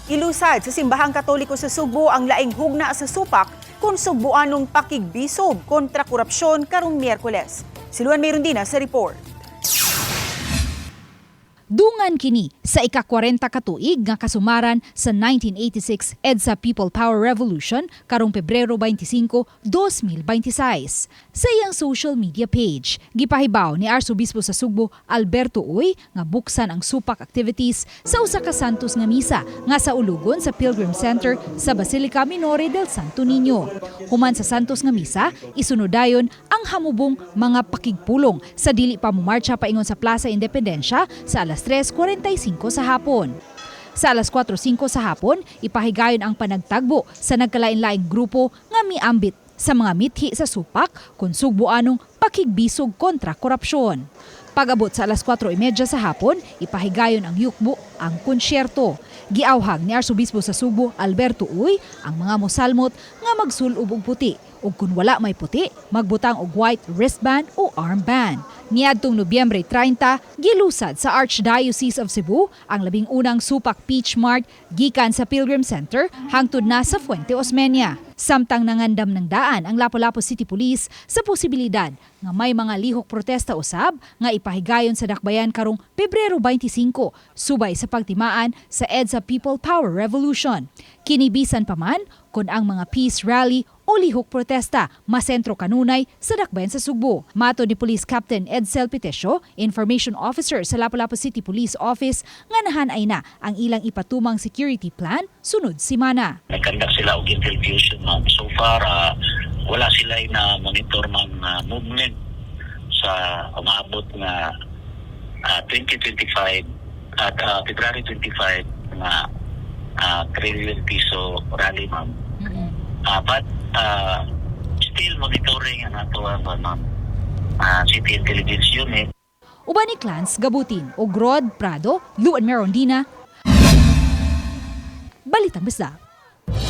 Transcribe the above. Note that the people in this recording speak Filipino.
Ilusad sa Simbahang Katoliko sa Subo ang laing hugna sa supak kung subuanong pakigbisob kontra korupsyon karong Miyerkules. Siluan Mayrondina sa report. Dungan kini sa ika-40 katuig nga kasumaran sa 1986 EDSA People Power Revolution karong Pebrero 25, 2026. Sa iyang social media page, gipahibaw ni Arsobispo sa Sugbo Alberto Uy nga buksan ang supak activities sa usa ka santos nga misa nga sa ulugon sa Pilgrim Center sa Basilica Minore del Santo Niño. Human sa santos nga misa, isunodayon ang hamubong mga pakigpulong sa dili pa mumarcha paingon sa Plaza Independencia sa alas 3:45 sa hapon. Sa alas 4:05 sa hapon, ipahigayon ang panagtagbo sa nagkalain-laing grupo nga miambit sa mga mithi sa supak kung sugbuanong pakigbisog kontra korupsyon. Pag-abot sa alas 4:30 sa hapon, ipahigayon ang yukbo ang konsyerto. Giawhag ni Arsobispo sa Subo Alberto Uy ang mga mosalmot nga magsulob og puti ug kung wala may puti, magbutang og white wristband o armband. Niadtong Nobyembre 30, gilusad sa Archdiocese of Cebu ang labing unang supak Peach Mart gikan sa Pilgrim Center hangtod na sa Fuente Osmeña. Samtang nangandam ng daan ang Lapu-Lapu City Police sa posibilidad nga may mga lihok protesta usab nga ipahigayon sa dakbayan karong Pebrero 25 subay sa pagtimaan sa EDSA People Power Revolution. Kinibisan pa man kung ang mga peace rally o lihok protesta masentro kanunay sa dakbayan sa Sugbo. Mato ni Police Captain Edsel Pitesio, Information Officer sa Lapu-Lapu City Police Office, nga nahanay na ang ilang ipatumang security plan sunod simana. Nagkandak sila og intervention, ma'am. So far, wala sila na monitor man movement sa umabot na 2025 at February 25 na trillion piso rally, ma'am. But still monitoring ang ato ma'am City Intelligence Unit. Uban ni Clans Gabutin o Rod Prado, Luan Mayrondina, Balitang Bisda.